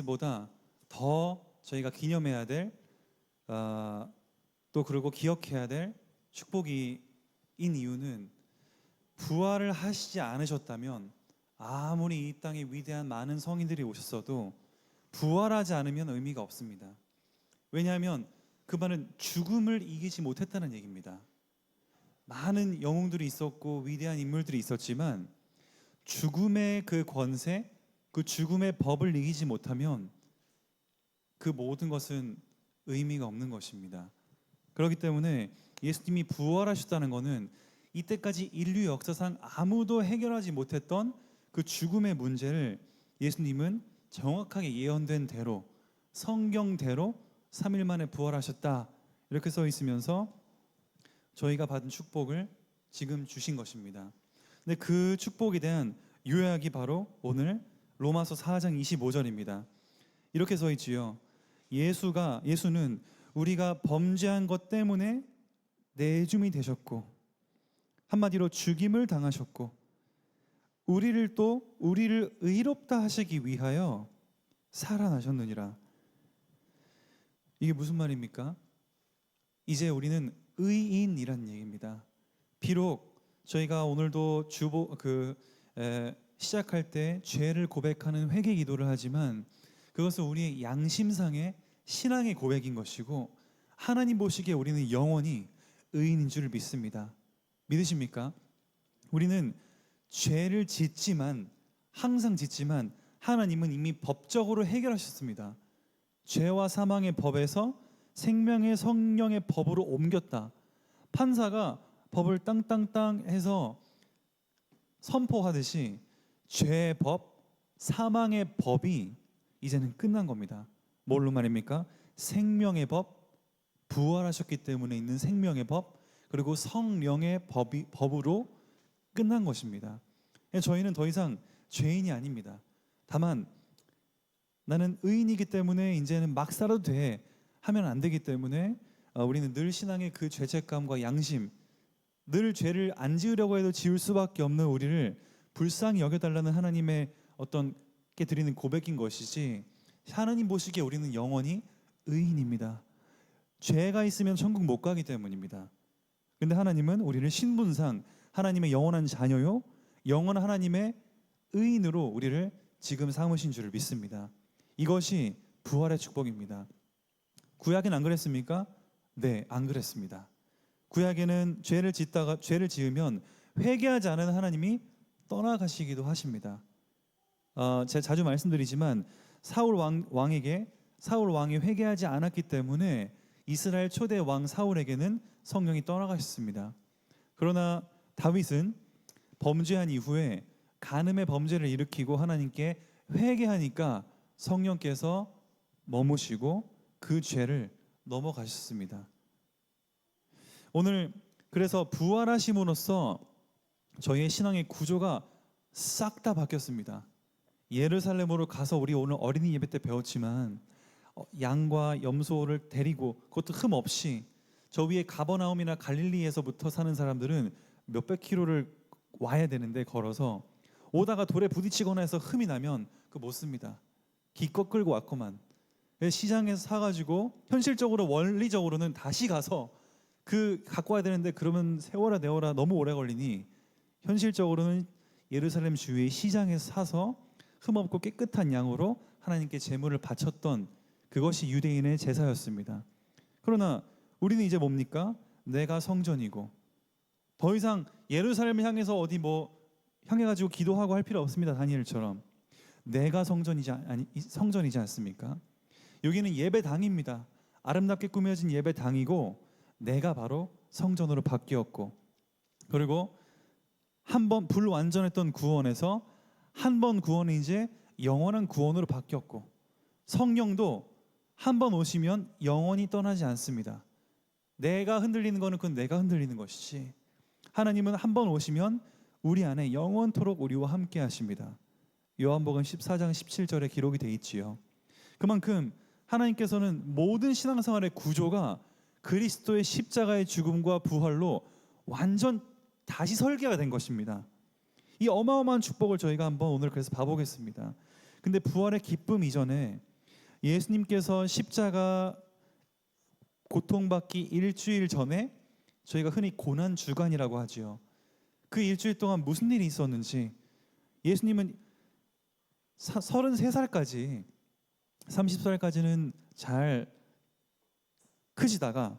보다 더 저희가 기념해야 될 또 그리고 기억해야 될 축복인 이유는 부활을 하시지 않으셨다면 아무리 이 땅에 위대한 많은 성인들이 오셨어도 부활하지 않으면 의미가 없습니다. 왜냐하면 그 말은 죽음을 이기지 못했다는 얘기입니다. 많은 영웅들이 있었고 위대한 인물들이 있었지만 죽음의 그 권세, 그 죽음의 법을 이기지 못하면 그 모든 것은 의미가 없는 것입니다. 그렇기 때문에 예수님이 부활하셨다는 것은 이때까지 인류 역사상 아무도 해결하지 못했던 그 죽음의 문제를 예수님은 정확하게 예언된 대로 성경대로 3일 만에 부활하셨다 이렇게 써 있으면서 저희가 받은 축복을 지금 주신 것입니다. 근데 그 축복에 대한 요약이 바로 오늘 로마서 4장 25절입니다. 이렇게 써 있지요. 예수는 우리가 범죄한 것 때문에 내줌이 되셨고 한마디로 죽임을 당하셨고 우리를 의롭다 하시기 위하여 살아나셨느니라. 이게 무슨 말입니까? 이제 우리는 의인이란 얘기입니다. 비록 저희가 오늘도 시작할 때 죄를 고백하는 회개 기도를 하지만 그것은 우리의 양심상의 신앙의 고백인 것이고 하나님 보시기에 우리는 영원히 의인인 줄 믿습니다. 믿으십니까? 우리는 죄를 항상 짓지만 하나님은 이미 법적으로 해결하셨습니다. 죄와 사망의 법에서 생명의 성령의 법으로 옮겼다. 판사가 법을 땅땅땅 해서 선포하듯이 죄의 법, 사망의 법이 이제는 끝난 겁니다. 뭘로 말입니까? 생명의 법, 부활하셨기 때문에 있는 생명의 법, 그리고 성령의 법으로 끝난 것입니다. 저희는 더 이상 죄인이 아닙니다. 다만 나는 의인이기 때문에 이제는 막 살아도 돼 하면 안 되기 때문에 우리는 늘 신앙의 그 죄책감과 양심, 늘 죄를 안 지으려고 해도 지을 수밖에 없는 우리를 불쌍히 여겨달라는 하나님의 어떤 게 드리는 고백인 것이지, 하나님 보시기에 우리는 영원히 의인입니다. 죄가 있으면 천국 못 가기 때문입니다. 근데 하나님은 우리를 신분상 하나님의 영원한 자녀요, 영원한 하나님의 의인으로 우리를 지금 삼으신 줄을 믿습니다. 이것이 부활의 축복입니다. 구약엔 안 그랬습니까? 네, 안 그랬습니다. 구약에는 죄를 지으면 회개하지 않은 하나님이 떠나가시기도 하십니다. 제가 자주 말씀드리지만 사울 왕이 회개하지 않았기 때문에 이스라엘 초대 왕 사울에게는 성령이 떠나가셨습니다. 그러나 다윗은 범죄한 이후에 간음의 범죄를 일으키고 하나님께 회개하니까 성령께서 머무시고 그 죄를 넘어가셨습니다. 오늘 그래서 부활하심으로써 저희의 신앙의 구조가 싹 다 바뀌었습니다. 예루살렘으로 가서 우리 오늘 어린이 예배 때 배웠지만 양과 염소를 데리고 그것도 흠 없이 저 위에 가버나움이나 갈릴리에서부터 사는 사람들은 몇백 킬로를 와야 되는데 걸어서 오다가 돌에 부딪히거나 해서 흠이 나면 그거 못 씁니다. 기껏 끌고 왔구만. 시장에서 사가지고 현실적으로 원리적으로는 다시 가서 갖고 와야 되는데 그러면 세워라 내워라 너무 오래 걸리니 현실적으로는 예루살렘 주위의 시장에서 사서 흠없고 깨끗한 양으로 하나님께 제물을 바쳤던 그것이 유대인의 제사였습니다. 그러나 우리는 이제 뭡니까? 내가 성전이고 더 이상 예루살렘을 향해서 어디 향해가지고 기도하고 할 필요 없습니다. 다니엘처럼 내가 성전이지 않습니까? 여기는 예배당입니다. 아름답게 꾸며진 예배당이고 내가 바로 성전으로 바뀌었고, 그리고 한 번 불완전했던 구원에서 한 번 구원이 이제 영원한 구원으로 바뀌었고, 성령도 한 번 오시면 영원히 떠나지 않습니다. 내가 흔들리는 거는 그건 내가 흔들리는 것이지, 하나님은 한 번 오시면 우리 안에 영원토록 우리와 함께 하십니다. 요한복음 14장 17절에 기록이 되어 있지요. 그만큼 하나님께서는 모든 신앙생활의 구조가 그리스도의 십자가의 죽음과 부활로 완전 다시 설계가 된 것입니다. 이 어마어마한 축복을 저희가 한번 오늘 그래서 봐보겠습니다. 근데 부활의 기쁨 이전에 예수님께서 십자가 고통받기 일주일 전에 저희가 흔히 고난 주간이라고 하지요. 그 일주일 동안 무슨 일이 있었는지 예수님은 33살까지 30살까지는 잘 크시다가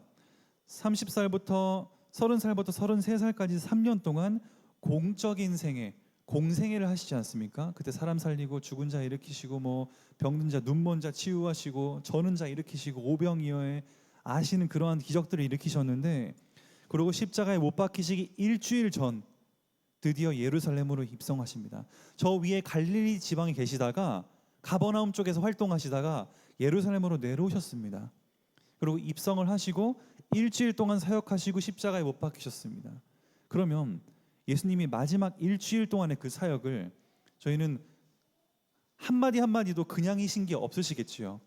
30살부터 30살부터 33살까지 3년 동안 공적인 생애, 공생애를 하시지 않습니까? 그때 사람 살리고 죽은 자 일으키시고 뭐 병든 자, 눈먼 자 치유하시고 저는 자 일으키시고 오병이어에 아시는 그러한 기적들을 일으키셨는데, 그리고 십자가에 못 박히시기 일주일 전 드디어 예루살렘으로 입성하십니다. 저 위에 갈릴리 지방에 계시다가 가버나움 쪽에서 활동하시다가 예루살렘으로 내려오셨습니다. 그리고 입성을 하시고 일주일 동안 사역하시고 십자가에 못 박히셨습니다. 그러면 예수님이 마지막 일주일 동안의 그 사역을 저희는 한마디 한마디도 그냥이신 게 없으시겠지요.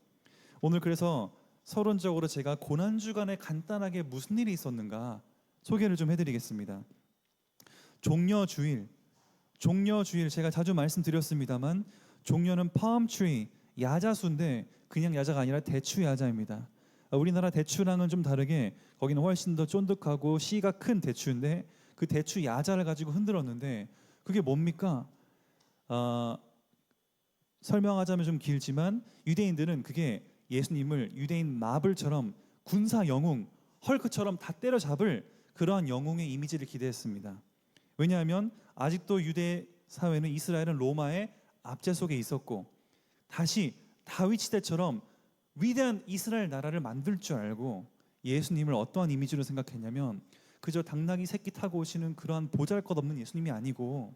오늘 그래서 서론적으로 제가 고난주간에 간단하게 무슨 일이 있었는가 소개를 좀 해드리겠습니다. 종려주일 제가 자주 말씀드렸습니다만 종려는 palm-tree, 야자수인데 그냥 야자가 아니라 대추 야자입니다. 우리나라 대추랑은 좀 다르게 거기는 훨씬 더 쫀득하고 씨가 큰 대추인데 그 대추 야자를 가지고 흔들었는데 그게 뭡니까? 설명하자면 좀 길지만 유대인들은 그게 예수님을 유대인 마블처럼 군사 영웅, 헐크처럼 다 때려잡을 그러한 영웅의 이미지를 기대했습니다. 왜냐하면 아직도 유대 사회는 이스라엘은 로마의 압제 속에 있었고 다시 다윗 시대처럼 위대한 이스라엘 나라를 만들 줄 알고 예수님을 어떠한 이미지로 생각했냐면 그저 당나귀 새끼 타고 오시는 그러한 보잘것없는 예수님이 아니고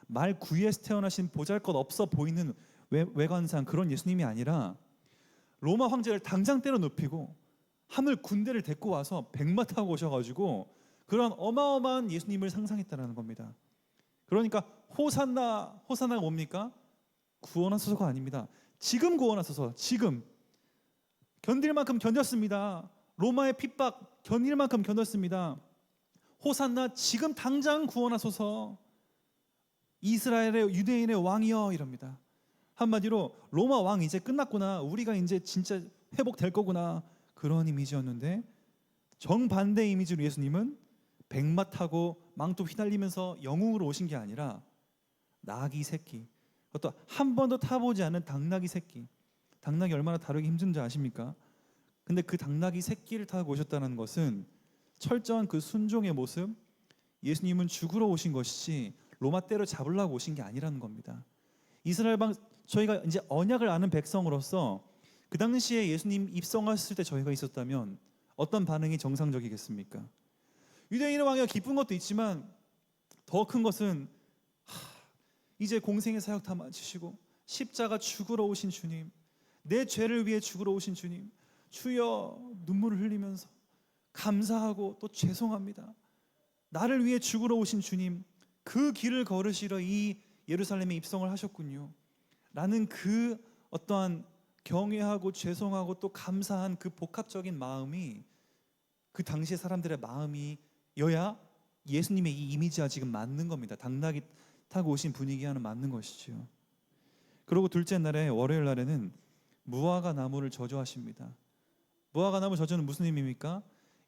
말 구유에서 태어나신 보잘것없어 보이는 외관상 그런 예수님이 아니라 로마 황제를 당장 때려 눕히고 하늘 군대를 데리고 와서 백마 타고 오셔가지고 그런 어마어마한 예수님을 상상했다는 겁니다. 그러니까 호산나가 뭡니까? 구원하소서가 아닙니다. 지금 구원하소서. 지금 견딜 만큼 견뎠습니다. 로마의 핍박 견딜 만큼 견뎠습니다. 호산나 지금 당장 구원하소서. 이스라엘의 유대인의 왕이여 이럽니다. 한마디로 로마 왕 이제 끝났구나. 우리가 이제 진짜 회복될 거구나. 그런 이미지였는데 정반대 이미지로 예수님은 백마 타고 망토 휘날리면서 영웅으로 오신 게 아니라 나귀 새끼, 또 한 번도 타보지 않은 당나귀 새끼. 당나귀 얼마나 다루기 힘든지 아십니까? 근데 그 당나귀 새끼를 타고 오셨다는 것은 철저한 그 순종의 모습, 예수님은 죽으러 오신 것이지 로마 때려 잡으려고 오신 게 아니라는 겁니다. 이스라엘 저희가 이제 언약을 아는 백성으로서 그 당시에 예수님 입성하셨을 때 저희가 있었다면 어떤 반응이 정상적이겠습니까? 유대인의 왕이가 기쁜 것도 있지만 더 큰 것은 이제 공생의 사역 다 마치시고 십자가 죽으러 오신 주님, 내 죄를 위해 죽으러 오신 주님, 주여 눈물을 흘리면서 감사하고 또 죄송합니다. 나를 위해 죽으러 오신 주님, 그 길을 걸으시러 이 예루살렘에 입성을 하셨군요. 라는 그 어떠한 경외하고 죄송하고 또 감사한 그 복합적인 마음이 그 당시의 사람들의 마음이여야 예수님의 이 이미지와 지금 맞는 겁니다. 당나귀 타고 오신 분위기와는 맞는 것이죠. 그리고 둘째 날에 월요일 날에는 무화과 나무를 저주하십니다. 무화과 나무 저주는 무슨 의미입니까?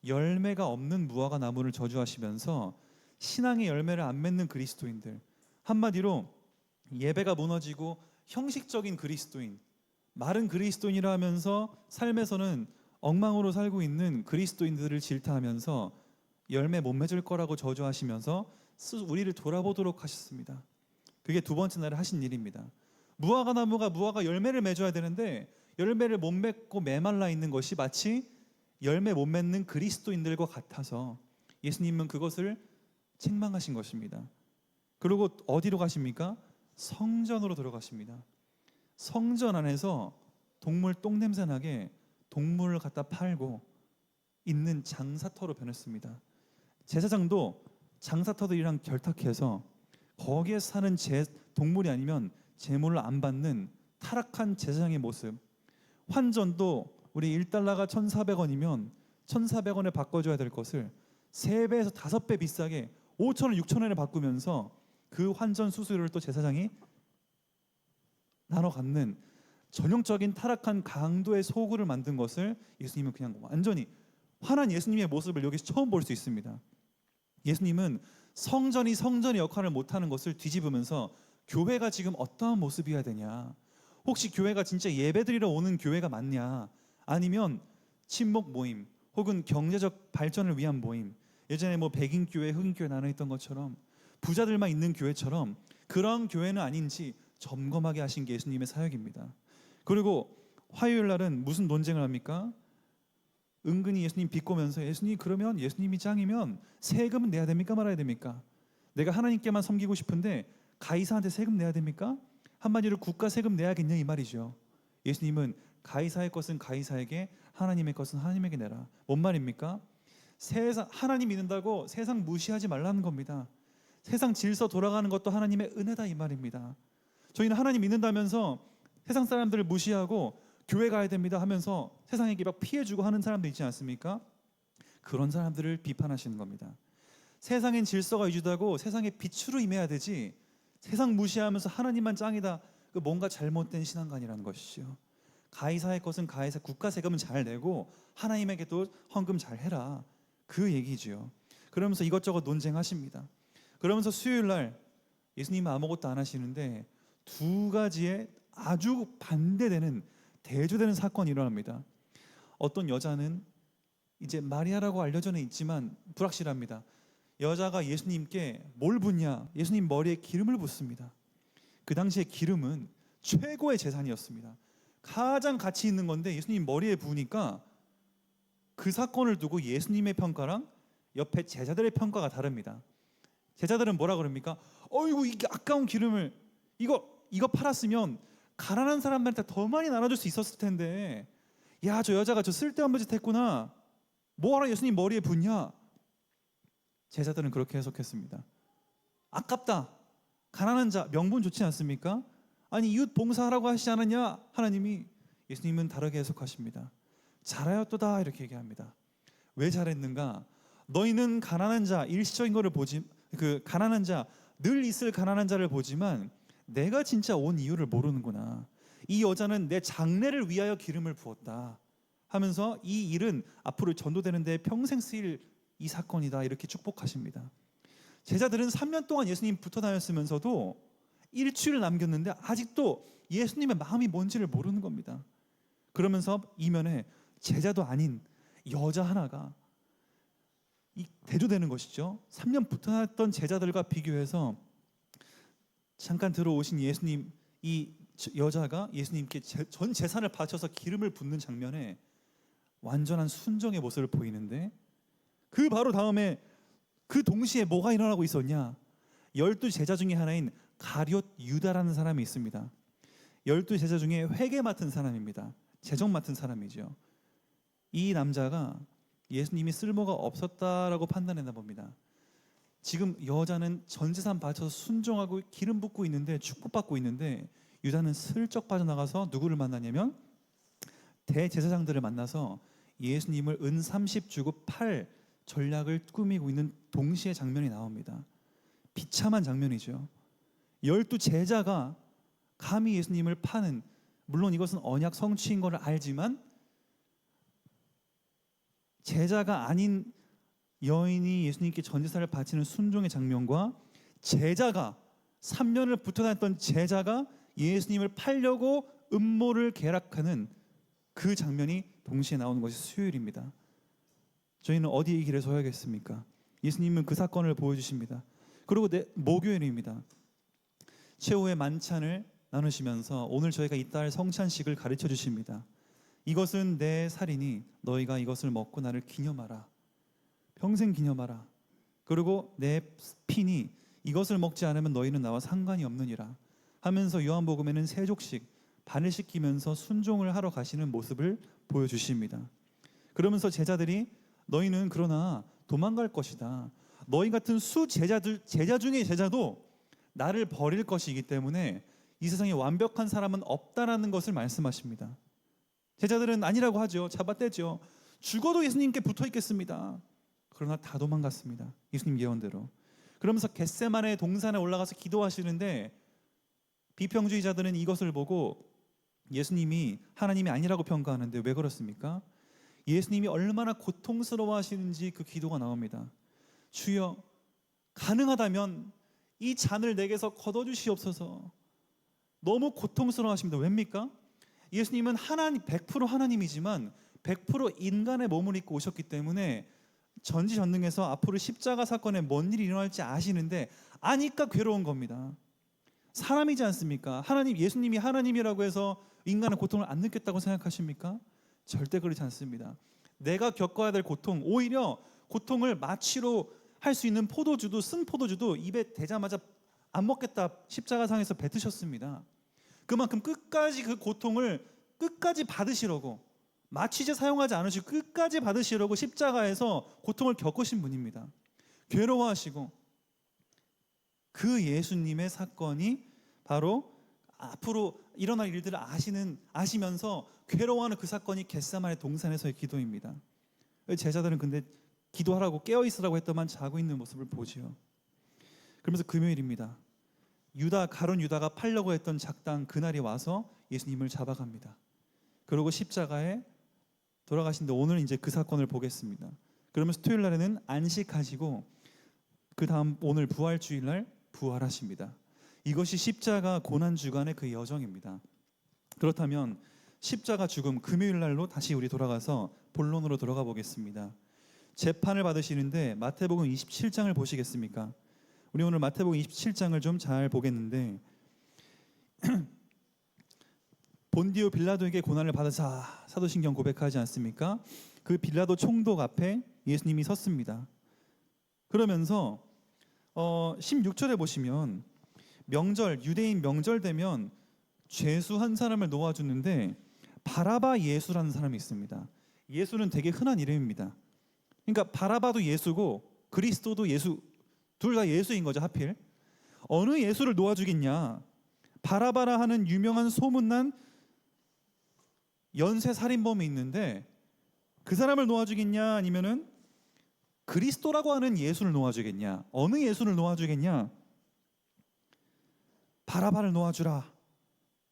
열매가 없는 무화과 나무를 저주하시면서 신앙의 열매를 안 맺는 그리스도인들, 한마디로 예배가 무너지고 형식적인 그리스도인, 마른 그리스도인이라 하면서 삶에서는 엉망으로 살고 있는 그리스도인들을 질타하면서 열매 못 맺을 거라고 저주하시면서 우리를 돌아보도록 하셨습니다. 그게 두 번째 날에 하신 일입니다. 무화과 나무가 무화과 열매를 맺어야 되는데 열매를 못 맺고 메말라 있는 것이 마치 열매 못 맺는 그리스도인들과 같아서 예수님은 그것을 책망하신 것입니다. 그리고 어디로 가십니까? 성전으로 들어가십니다. 성전 안에서 동물 똥냄새 나게 동물을 갖다 팔고 있는 장사터로 변했습니다. 제사장도 장사터들이랑 결탁해서 거기에 사는 동물이 아니면 제물을 안 받는 타락한 제사장의 모습. 환전도 우리 1달러가 1,400원이면 1,400원에 바꿔줘야 될 것을 3배에서 5배 비싸게 5,000원, 6,000원에 바꾸면서 그 환전 수수료를 또 제사장이 나눠 갖는 전형적인 타락한 강도의 소굴을 만든 것을 예수님은 그냥 완전히 화난 예수님의 모습을 여기서 처음 볼 수 있습니다. 예수님은 성전이 성전의 역할을 못하는 것을 뒤집으면서 교회가 지금 어떠한 모습이어야 되냐, 혹시 교회가 진짜 예배드리러 오는 교회가 맞냐, 아니면 친목 모임 혹은 경제적 발전을 위한 모임, 예전에 뭐 백인교회 흑인교회 나눠 있던 것처럼 부자들만 있는 교회처럼 그런 교회는 아닌지 점검하게 하신 게 예수님의 사역입니다. 그리고 화요일 날은 무슨 논쟁을 합니까? 은근히 예수님 비꼬면서, 예수님 그러면 예수님이 짱이면 세금은 내야 됩니까 말아야 됩니까? 내가 하나님께만 섬기고 싶은데 가이사한테 세금 내야 됩니까? 한마디로 국가 세금 내야겠냐 이 말이죠. 예수님은 가이사의 것은 가이사에게, 하나님의 것은 하나님에게 내라. 뭔 말입니까? 하나님 믿는다고 세상 무시하지 말라는 겁니다. 세상 질서 돌아가는 것도 하나님의 은혜다 이 말입니다. 저희는 하나님 믿는다면서 세상 사람들을 무시하고 교회 가야 됩니다 하면서 세상에게 막 피해주고 하는 사람들 있지 않습니까? 그런 사람들을 비판하시는 겁니다. 세상엔 질서가 유지되고 세상에 빛으로 임해야 되지, 세상 무시하면서 하나님만 짱이다, 그 뭔가 잘못된 신앙관이라는 것이죠. 가이사의 것은 가이사, 국가 세금은 잘 내고 하나님에게도 헌금 잘 해라, 그 얘기지요. 그러면서 이것저것 논쟁하십니다. 그러면서 수요일 날 예수님은 아무것도 안 하시는데 두 가지의 아주 반대되는 대조되는 사건이 일어납니다. 어떤 여자는, 이제 마리아라고 알려져 있지만 불확실합니다. 여자가 예수님께 뭘 붓냐? 예수님 머리에 기름을 붓습니다. 그 당시에 기름은 최고의 재산이었습니다. 가장 가치 있는 건데 예수님 머리에 부으니까 그 사건을 두고 예수님의 평가랑 옆에 제자들의 평가가 다릅니다. 제자들은 뭐라 그럽니까? 어이구, 이게 아까운 기름을 이거 팔았으면 가난한 사람들한테 더 많이 나눠줄 수 있었을 텐데, 야, 저 여자가 저 쓸데없는 짓 했구나, 뭐하러 예수님 머리에 붓냐? 제자들은 그렇게 해석했습니다. 아깝다, 가난한 자, 명분 좋지 않습니까? 아니 이웃 봉사하라고 하시지 않았냐? 하나님이. 예수님은 다르게 해석하십니다. 잘하였도다 이렇게 얘기합니다. 왜 잘했는가? 너희는 가난한 자, 일시적인 거를 보지, 그 가난한 자, 늘 있을 가난한 자를 보지만 내가 진짜 온 이유를 모르는구나. 이 여자는 내 장래를 위하여 기름을 부었다 하면서 이 일은 앞으로 전도되는데 평생 쓰일 이 사건이다 이렇게 축복하십니다. 제자들은 3년 동안 예수님 붙어 다녔으면서도 일주일 남겼는데 아직도 예수님의 마음이 뭔지를 모르는 겁니다. 그러면서 이면에 제자도 아닌 여자 하나가 대조되는 것이죠. 3년 붙어 다녔던 제자들과 비교해서 잠깐 들어오신 예수님, 이 여자가 예수님께 전 재산을 바쳐서 기름을 붓는 장면에 완전한 순종의 모습을 보이는데, 그 바로 다음에 그 동시에 뭐가 일어나고 있었냐? 12 제자 중에 하나인 가룟 유다라는 사람이 있습니다. 12 제자 중에 회계 맡은 사람입니다. 재정 맡은 사람이죠. 이 남자가 예수님이 쓸모가 없었다라고 판단했나 봅니다. 지금 여자는 전 재산 바쳐서 순종하고 기름 붓고 있는데, 축복받고 있는데, 유다는 슬쩍 빠져나가서 누구를 만나냐면 대제사장들을 만나서 예수님을 은 30 주고 팔 전략을 꾸미고 있는 동시에 장면이 나옵니다. 비참한 장면이죠. 12 제자가 감히 예수님을 파는, 물론 이것은 언약 성취인 것을 알지만 제자가 아닌 여인이 예수님께 전제사를 바치는 순종의 장면과 제자가 3년을 붙어 다녔던 제자가 예수님을 팔려고 음모를 계략하는 그 장면이 동시에 나오는 것이 수요일입니다. 저희는 어디에 길에 서야겠습니까? 예수님은 그 사건을 보여주십니다. 그리고 목요일입니다. 최후의 만찬을 나누시면서 오늘 저희가 이따 성찬식을 가르쳐 주십니다. 이것은 내 살이니 너희가 이것을 먹고 나를 기념하라. 평생 기념하라. 그리고 내 피니 이것을 먹지 않으면 너희는 나와 상관이 없느니라 하면서 요한복음에는 세족식 반을 씻기면서 순종을 하러 가시는 모습을 보여주십니다. 그러면서 제자들이 너희는 그러나 도망갈 것이다. 너희 같은 제자 중에 제자도 나를 버릴 것이기 때문에 이 세상에 완벽한 사람은 없다라는 것을 말씀하십니다. 제자들은 아니라고 하죠. 잡아떼죠. 죽어도 예수님께 붙어 있겠습니다. 그러나 다 도망갔습니다. 예수님 예언대로. 그러면서 겟세마네 동산에 올라가서 기도하시는데 비평주의자들은 이것을 보고 예수님이 하나님이 아니라고 평가하는데 왜 그렇습니까? 예수님이 얼마나 고통스러워하시는지 그 기도가 나옵니다. 주여, 가능하다면 이 잔을 내게서 걷어주시옵소서. 너무 고통스러워하십니다. 왜입니까? 예수님은 하나님, 100% 하나님이지만 100% 인간의 몸을 입고 오셨기 때문에 전지전능해서 앞으로 십자가 사건에 뭔 일이 일어날지 아시는데 아니까 괴로운 겁니다. 사람이지 않습니까? 하나님, 예수님이 하나님이라고 해서 인간의 고통을 안 느꼈다고 생각하십니까? 절대 그렇지 않습니다. 내가 겪어야 될 고통, 오히려 고통을 마취로 할 수 있는 포도주도, 쓴 포도주도 입에 대자마자 안 먹겠다 십자가상에서 뱉으셨습니다. 그만큼 끝까지 그 고통을 끝까지 받으시려고, 마취제 사용하지 않으시고 끝까지 받으시려고 십자가에서 고통을 겪으신 분입니다. 괴로워하시고, 그 예수님의 사건이 바로 앞으로 일어날 일들을 아시면서 괴로워하는 그 사건이 겟세마네 동산에서의 기도입니다. 제자들은 근데 기도하라고 깨어있으라고 했더만 자고 있는 모습을 보지요. 그러면서 금요일입니다. 가룟 유다가 팔려고 했던 작당 그날이 와서 예수님을 잡아갑니다. 그리고 십자가에 돌아가신데 오늘 이제 그 사건을 보겠습니다. 그러면서 토요일 날에는 안식하시고 그 다음 오늘 부활주일날 부활하십니다. 이것이 십자가 고난주간의 그 여정입니다. 그렇다면 십자가 죽음 금요일 날로 다시 우리 돌아가서 본론으로 들어가 보겠습니다. 재판을 받으시는데 마태복음 27장을 보시겠습니까? 우리 오늘 마태복음 27장을 좀 잘 보겠는데 본디오 빌라도에게 고난을 받으사 사도신경 고백하지 않습니까? 그 빌라도 총독 앞에 예수님이 섰습니다. 그러면서 16절에 보시면 명절, 유대인 명절 되면 죄수 한 사람을 놓아주는데 바라바 예수라는 사람이 있습니다. 예수는 되게 흔한 이름입니다. 그러니까 바라바도 예수고 그리스도도 예수, 둘 다 예수인 거죠. 하필 어느 예수를 놓아주겠냐? 바라바라 하는 유명한 소문난 연쇄 살인범이 있는데 그 사람을 놓아주겠냐? 아니면은 그리스도라고 하는 예수를 놓아주겠냐? 어느 예수를 놓아주겠냐? 바라바를 놓아주라,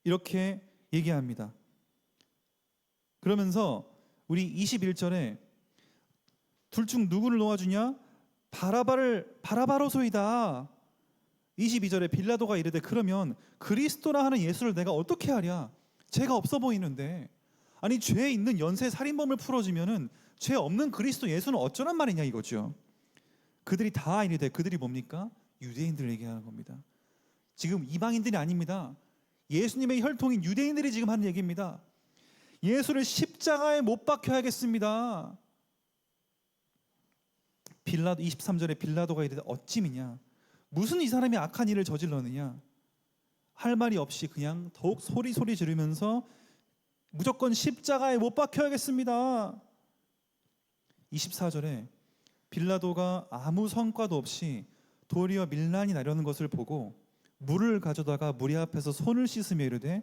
이렇게 얘기합니다. 그러면서 우리 21절에 둘 중 누구를 놓아주냐? 바라바로소이다. 22절에 빌라도가 이르되 그러면 그리스도라 하는 예수를 내가 어떻게 하랴? 죄가 없어 보이는데. 아니, 죄 있는 연쇄 살인범을 풀어주면은 죄 없는 그리스도 예수는 어쩌란 말이냐 이거죠. 그들이 다 이르되, 그들이 뭡니까? 유대인들 얘기하는 겁니다. 지금 이방인들이 아닙니다. 예수님의 혈통인 유대인들이 지금 하는 얘기입니다. 예수를 십자가에 못 박혀야겠습니다. 빌라도 23절에 빌라도가 이르되 어찌미냐? 무슨 이 사람이 악한 일을 저질렀느냐? 할 말이 없이 그냥 더욱 소리 지르면서 무조건 십자가에 못 박혀야겠습니다. 24절에 빌라도가 아무 성과도 없이 도리어 밀란이 나려는 것을 보고 물을 가져다가 무리 앞에서 손을 씻으며 이르되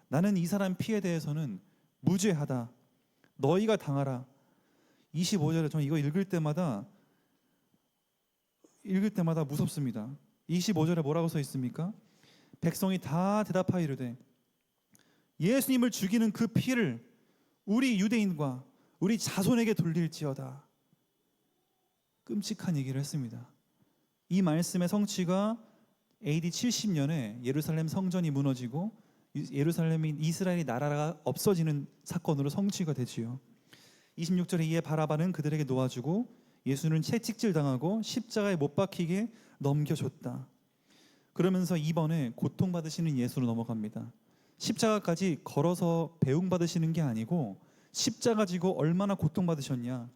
나는 이 사람 피에 대해서는 무죄하다. 너희가 당하라. 25절에 저는 이거 읽을 때마다 무섭습니다. 25절에 뭐라고 써 있습니까? 백성이 다 대답하여 이르되 예수님을 죽이는 그 피를 우리 유대인과 우리 자손에게 돌릴지어다. 끔찍한 얘기를 했습니다. 이 말씀의 성취가 AD 70년에 예루살렘 성전이 무너지고 예루살렘이 이스라엘이 나라가 없어지는 사건으로 성취가 되지요. 26절에 이에 바라바는 그들에게 놓아주고 예수는 채찍질 당하고 십자가에 못 박히게 넘겨줬다. 그러면서 이번에 고통받으시는 예수로 넘어갑니다. 십자가까지 걸어서 배웅받으시는 게 아니고 십자가 지고 얼마나 고통받으셨냐.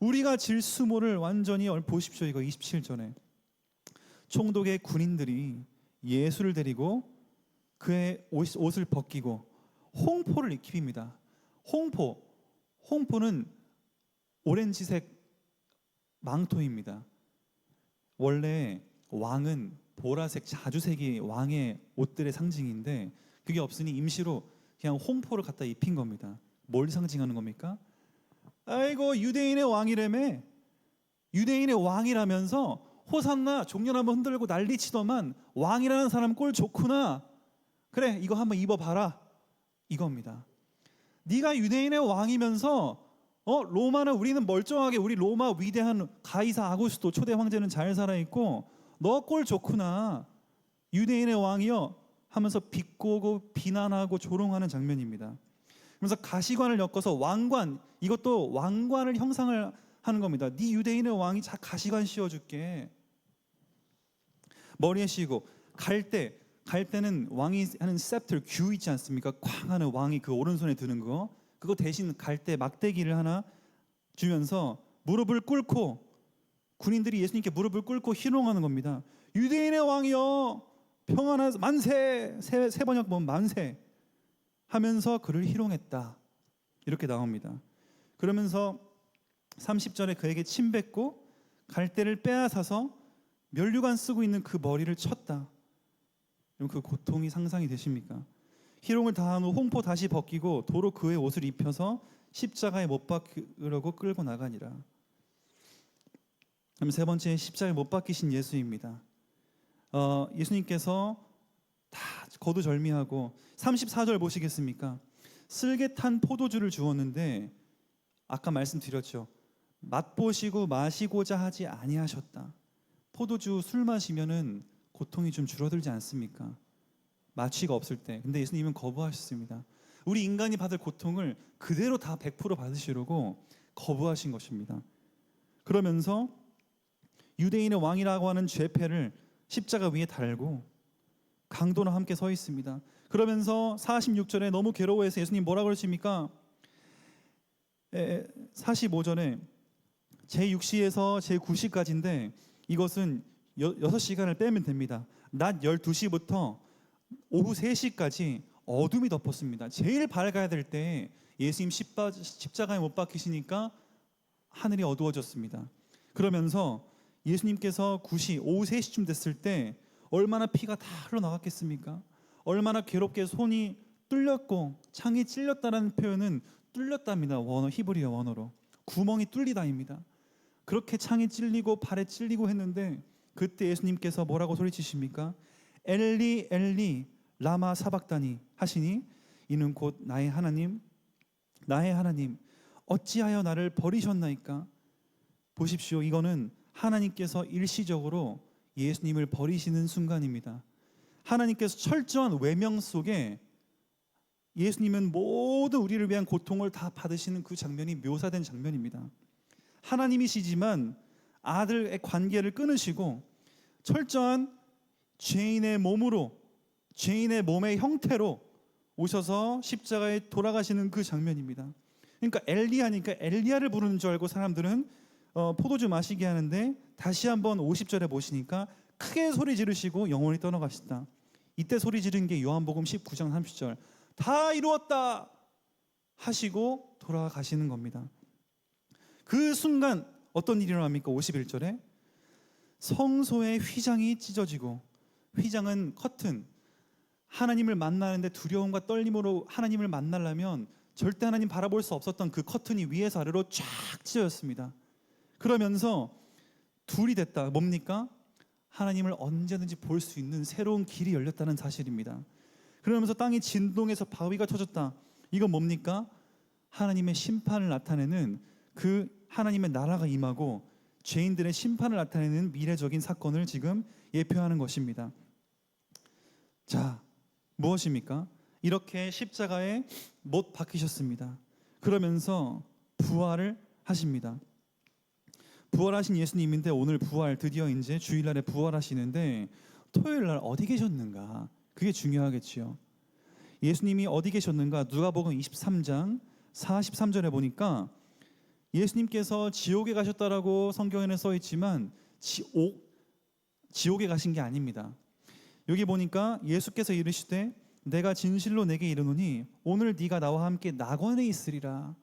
우리가 질 수모를 완전히 보십시오. 이거 27절에 총독의 군인들이 예수를 데리고 그의 옷을 벗기고 홍포를 입힙니다. 홍포는 오렌지색 망토입니다. 원래 왕은 보라색 자주색이 왕의 옷들의 상징인데 그게 없으니 임시로 그냥 홍포를 갖다 입힌 겁니다. 뭘 상징하는 겁니까? 아이고, 유대인의 왕이라며. 유대인의 왕이라면서 호산나 종려나무 흔들고 난리치더만 왕이라는 사람 꼴 좋구나. 그래 이거 한번 입어봐라 이겁니다. 네가 유대인의 왕이면서 로마는 우리는 멀쩡하게 우리 로마 위대한 가이사 아구스도 초대 황제는 잘 살아있고 너 꼴 좋구나 유대인의 왕이여 하면서 비꼬고 비난하고 조롱하는 장면입니다. 그래서 가시관을 엮어서 왕관, 이것도 왕관을 형상을 하는 겁니다. 네 유대인의 왕이 가시관 씌워줄게. 머리에 씌우고 갈대는 왕이 하는 셉틀 규 있지 않습니까? 쾅 하는 왕이 그 오른손에 드는 거, 그거 대신 갈대 막대기를 하나 주면서 무릎을 꿇고 군인들이 예수님께 무릎을 꿇고 희롱하는 겁니다. 유대인의 왕이여 평안하소서 만세. 세 번역 보면 만세 하면서 그를 희롱했다 이렇게 나옵니다. 그러면서 30절에 그에게 침 뱉고 갈대를 빼앗아서 면류관 쓰고 있는 그 머리를 쳤다. 그럼 그 고통이 상상이 되십니까? 희롱을 다한 후 홍포 다시 벗기고 도로 그의 옷을 입혀서 십자가에 못 박으려고 끌고 나가니라. 그럼 세 번째 십자가에 못 박히신 예수입니다. 예수님께서 다 거두절미하고 34절 보시겠습니까? 쓸개 탄 포도주를 주었는데 아까 말씀드렸죠. 맛보시고 마시고자 하지 아니하셨다. 포도주 술 마시면은 고통이 좀 줄어들지 않습니까? 마취가 없을 때. 근데 예수님은 거부하셨습니다. 우리 인간이 받을 고통을 그대로 다 100% 받으시려고 거부하신 것입니다. 그러면서 유대인의 왕이라고 하는 죄패를 십자가 위에 달고 강도랑 함께 서 있습니다. 그러면서 46절에 너무 괴로워해서 예수님 뭐라고 그러십니까? 45절에 제6시에서 제9시까지인데 이것은 6시간을 빼면 됩니다. 낮 12시부터 오후 3시까지 어둠이 덮었습니다. 제일 밝아야 될 때 예수님 십자가에 못 박히시니까 하늘이 어두워졌습니다. 그러면서 예수님께서 9시 오후 3시쯤 됐을 때 얼마나 피가 다 흘러나갔겠습니까? 얼마나 괴롭게 손이 뚫렸고 창이 찔렸다라는 표현은 뚫렸답니다. 히브리어 원어로 구멍이 뚫리다입니다. 그렇게 창이 찔리고 발에 찔리고 했는데 그때 예수님께서 뭐라고 소리치십니까? 엘리 엘리 라마 사박다니 하시니 이는 곧 나의 하나님 어찌하여 나를 버리셨나이까? 보십시오. 이거는 하나님께서 일시적으로 예수님을 버리시는 순간입니다. 하나님께서 철저한 외명 속에 예수님은 모든 우리를 위한 고통을 다 받으시는 그 장면이 묘사된 장면입니다. 하나님이시지만 아들의 관계를 끊으시고 철저한 죄인의 몸으로, 죄인의 몸의 형태로 오셔서 십자가에 돌아가시는 그 장면입니다. 그러니까 엘리야니까 엘리야를 부르는 줄 알고 사람들은 포도주 마시게 하는데 다시 한번 50절에 보시니까 크게 소리 지르시고 영원히 떠나가시다. 이때 소리 지른 게 요한복음 19장 30절 다 이루었다 하시고 돌아가시는 겁니다. 그 순간 어떤 일이 일어납니까? 51절에 성소의 휘장이 찢어지고, 휘장은 커튼, 하나님을 만나는데 두려움과 떨림으로 하나님을 만나려면 절대 하나님 바라볼 수 없었던 그 커튼이 위에서 아래로 쫙 찢어졌습니다. 그러면서 둘이 됐다. 뭡니까? 하나님을 언제든지 볼 수 있는 새로운 길이 열렸다는 사실입니다. 그러면서 땅이 진동해서 바위가 터졌다. 이건 뭡니까? 하나님의 심판을 나타내는 그 하나님의 나라가 임하고 죄인들의 심판을 나타내는 미래적인 사건을 지금 예표하는 것입니다. 자, 무엇입니까? 이렇게 십자가에 못 박히셨습니다. 그러면서 부활을 하십니다. 부활하신 예수님인데 오늘 드디어 이제 주일날에 부활하시는데 토요일날 어디 계셨는가? 그게 중요하겠지요. 예수님이 어디 계셨는가? 누가복음 23장 43절에 보니까 예수님께서 지옥에 가셨다라고 성경에는 써 있지만 지옥에 가신 게 아닙니다. 여기 보니까 예수께서 이르시되 내가 진실로 내게 이르노니 오늘 네가 나와 함께 낙원에 있으리라.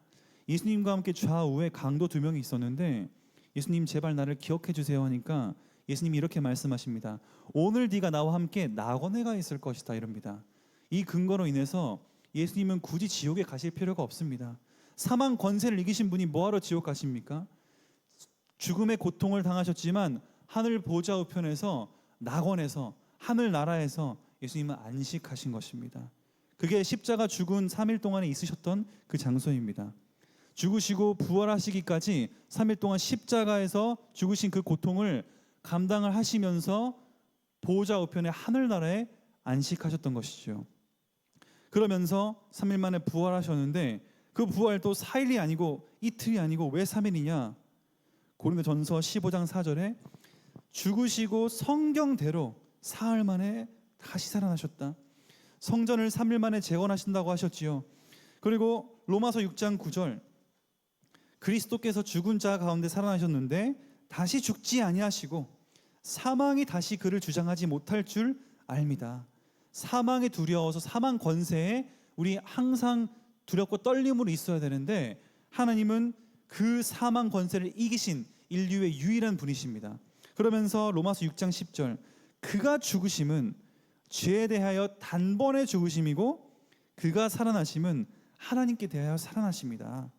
예수님과 함께 좌우에 강도 2명이 있었는데 예수님 제발 나를 기억해 주세요 하니까 예수님이 이렇게 말씀하십니다. 오늘 네가 나와 함께 낙원에 가 있을 것이다 이럽니다. 이 근거로 인해서 예수님은 굳이 지옥에 가실 필요가 없습니다. 사망 권세를 이기신 분이 뭐하러 지옥 가십니까? 죽음의 고통을 당하셨지만 하늘 보좌 우편에서 낙원에서 하늘나라에서 예수님은 안식하신 것입니다. 그게 십자가 죽은 3일 동안에 있으셨던 그 장소입니다. 죽으시고 부활하시기까지 3일 동안 십자가에서 죽으신 그 고통을 감당을 하시면서 보호자 우편의 하늘나라에 안식하셨던 것이죠. 그러면서 3일 만에 부활하셨는데 그 부활도 4일이 아니고 이틀이 아니고 왜 3일이냐? 고린도전서 15장 4절에 죽으시고 성경대로 사흘 만에 다시 살아나셨다. 성전을 3일 만에 재건하신다고 하셨지요. 그리고 로마서 6장 9절 그리스도께서 죽은 자 가운데 살아나셨는데 다시 죽지 아니하시고 사망이 다시 그를 주장하지 못할 줄 압니다. 사망에 두려워서 사망 권세에 우리 항상 두렵고 떨림으로 있어야 되는데 하나님은 그 사망 권세를 이기신 인류의 유일한 분이십니다. 그러면서 로마서 6장 10절 그가 죽으심은 죄에 대하여 단번에 죽으심이고 그가 살아나심은 하나님께 대하여 살아나십니다.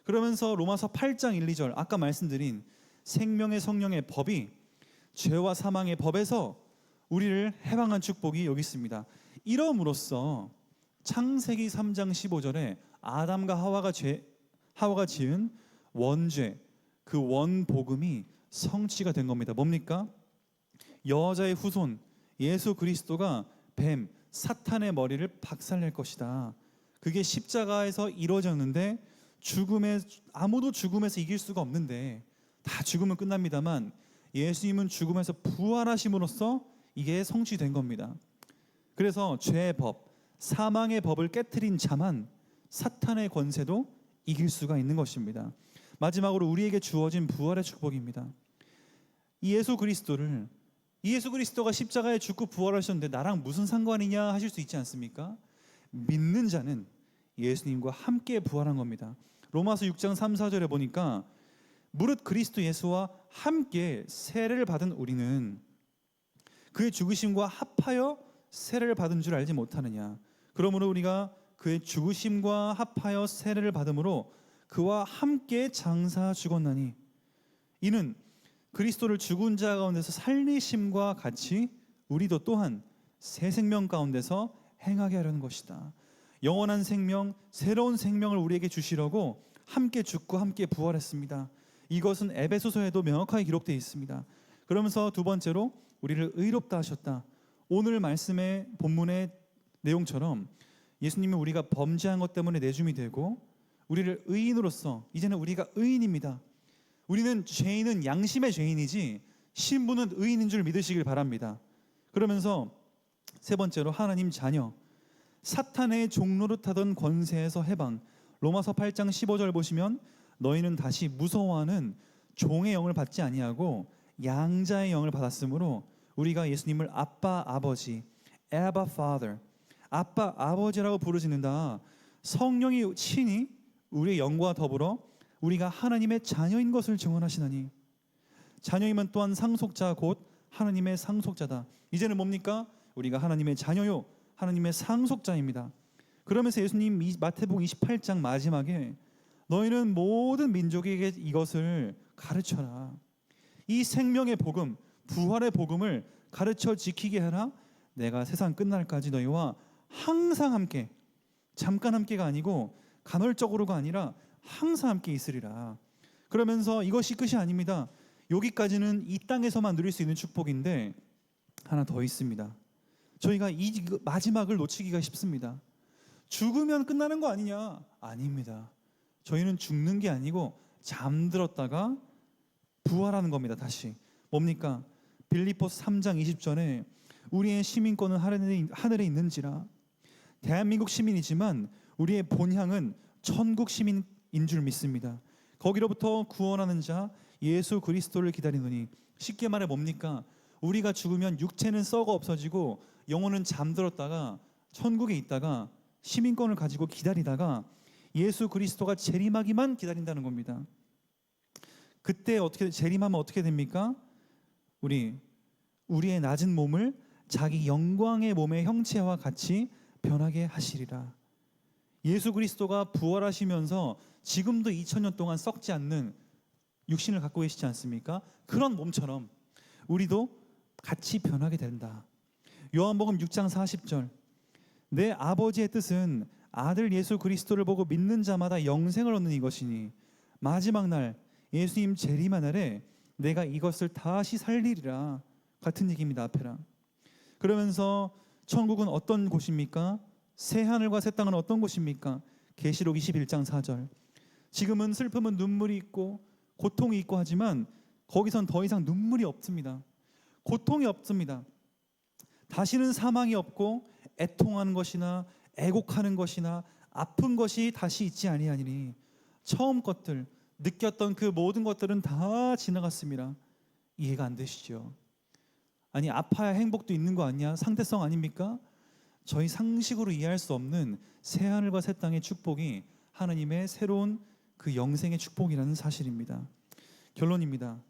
그러면서 로마서 8장 1, 2절 아까 말씀드린 생명의 성령의 법이 죄와 사망의 법에서 우리를 해방한 축복이 여기 있습니다. 이러므로써 창세기 3장 15절에 아담과 하와가 지은 원죄 그 원복음이 성취가 된 겁니다. 뭡니까? 여자의 후손 예수 그리스도가 뱀 사탄의 머리를 박살낼 것이다. 그게 십자가에서 이루어졌는데 아무도 죽음에서 이길 수가 없는데 다 죽으면 끝납니다만 예수님은 죽음에서 부활하심으로써 이게 성취된 겁니다. 그래서 죄의 법, 사망의 법을 깨트린 자만 사탄의 권세도 이길 수가 있는 것입니다. 마지막으로 우리에게 주어진 부활의 축복입니다. 이 예수 그리스도가 십자가에 죽고 부활하셨는데 나랑 무슨 상관이냐 하실 수 있지 않습니까? 믿는 자는 예수님과 함께 부활한 겁니다. 로마서 6장 3, 4절에 보니까 무릇 그리스도 예수와 함께 세례를 받은 우리는 그의 죽으심과 합하여 세례를 받은 줄 알지 못하느냐. 그러므로 우리가 그의 죽으심과 합하여 세례를 받음으로 그와 함께 장사 죽었나니 이는 그리스도를 죽은 자 가운데서 살리심과 같이 우리도 또한 새 생명 가운데서 행하게 하려는 것이다. 영원한 생명, 새로운 생명을 우리에게 주시려고 함께 죽고 함께 부활했습니다. 이것은 에베소서에도 명확하게 기록되어 있습니다. 그러면서 두 번째로 우리를 의롭다 하셨다. 오늘 말씀의 본문의 내용처럼 예수님이 우리가 범죄한 것 때문에 내줌이 되고 우리를 의인으로서 이제는 우리가 의인입니다. 우리는 죄인은 양심의 죄인이지 신분은 의인인 줄 믿으시길 바랍니다. 그러면서 세 번째로 하나님 자녀 사탄의 종노릇하던 권세에서 해방. 로마서 8장 15절 보시면 너희는 다시 무서워하는 종의 영을 받지 아니하고 양자의 영을 받았으므로 우리가 예수님을 아빠 아버지 Abba Father 아빠 아버지라고 부르짖는다. 성령이 친히 우리의 영과 더불어 우리가 하나님의 자녀인 것을 증언하시나니 자녀이면 또한 상속자 곧 하나님의 상속자다. 이제는 뭡니까? 우리가 하나님의 자녀요 하나님의 상속자입니다. 그러면서 예수님 마태복음 28장 마지막에 너희는 모든 민족에게 이것을 가르쳐라. 이 생명의 복음, 부활의 복음을 가르쳐 지키게 하라. 내가 세상 끝날까지 너희와 항상 함께, 잠깐 함께가 아니고 간헐적으로가 아니라 항상 함께 있으리라. 그러면서 이것이 끝이 아닙니다. 여기까지는 이 땅에서만 누릴 수 있는 축복인데 하나 더 있습니다. 저희가 이 마지막을 놓치기가 쉽습니다. 죽으면 끝나는 거 아니냐? 아닙니다. 저희는 죽는 게 아니고 잠들었다가 부활하는 겁니다. 다시 뭡니까? 빌립보서 3장 20절에 우리의 시민권은 하늘에 있는지라. 대한민국 시민이지만 우리의 본향은 천국 시민인 줄 믿습니다. 거기로부터 구원하는 자 예수 그리스도를 기다리노니. 쉽게 말해 뭡니까? 우리가 죽으면 육체는 썩어 없어지고 영혼은 잠들었다가 천국에 있다가 시민권을 가지고 기다리다가 예수 그리스도가 재림하기만 기다린다는 겁니다. 그때 어떻게 재림하면 어떻게 됩니까? 우리의 낮은 몸을 자기 영광의 몸의 형체와 같이 변하게 하시리라. 예수 그리스도가 부활하시면서 지금도 2000년 동안 썩지 않는 육신을 갖고 계시지 않습니까? 그런 몸처럼 우리도 같이 변하게 된다. 요한복음 6장 40절. 내 아버지의 뜻은 아들 예수 그리스도를 보고 믿는 자마다 영생을 얻는 이것이니 마지막 날 예수님 재림의 날에 내가 이것을 다시 살리리라. 같은 얘기입니다. 앞에랑. 그러면서 천국은 어떤 곳입니까? 새 하늘과 새 땅은 어떤 곳입니까? 계시록 21장 4절. 지금은 슬픔은 눈물이 있고 고통이 있고 하지만 거기선 더 이상 눈물이 없습니다. 고통이 없습니다. 다시는 사망이 없고 애통하는 것이나 애곡하는 것이나 아픈 것이 다시 있지 아니하니니 처음 것들, 느꼈던 그 모든 것들은 다 지나갔습니다. 이해가 안 되시죠? 아니, 아파야 행복도 있는 거 아니야? 상대성 아닙니까? 저희 상식으로 이해할 수 없는 새 하늘과 새 땅의 축복이 하나님의 새로운 그 영생의 축복이라는 사실입니다. 결론입니다.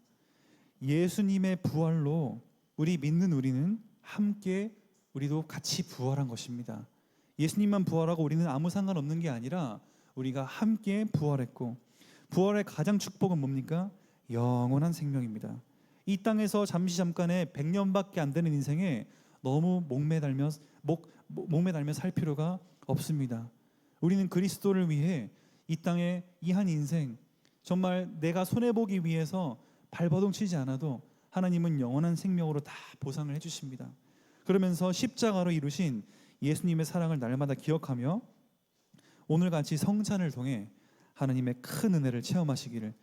예수님의 부활로 우리 믿는 우리는 함께 우리도 같이 부활한 것입니다. 예수님만 부활하고 우리는 아무 상관없는 게 아니라 우리가 함께 부활했고, 부활의 가장 축복은 뭡니까? 영원한 생명입니다. 이 땅에서 잠깐의 100년밖에 안 되는 인생에 너무 목매달며 살 필요가 없습니다. 우리는 그리스도를 위해 이 땅의 이 한 인생, 정말 내가 손해보기 위해서 발버둥 치지 않아도 하나님은 영원한 생명으로 다 보상을 해주십니다. 그러면서 십자가로 이루신 예수님의 사랑을 날마다 기억하며 오늘같이 성찬을 통해 하나님의 큰 은혜를 체험하시기를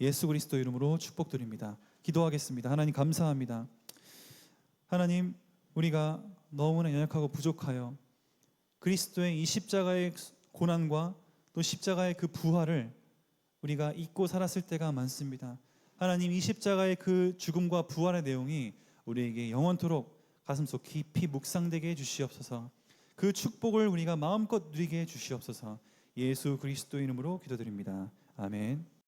예수 그리스도 이름으로 축복드립니다. 기도하겠습니다. 하나님 감사합니다. 하나님, 우리가 너무나 연약하고 부족하여 그리스도의 이 십자가의 고난과 또 십자가의 그 부활을 우리가 잊고 살았을 때가 많습니다. 하나님, 이 십자가의 그 죽음과 부활의 내용이 우리에게 영원토록 가슴속 깊이 묵상되게 해주시옵소서. 그 축복을 우리가 마음껏 누리게 해주시옵소서. 예수 그리스도 이름으로 기도드립니다. 아멘.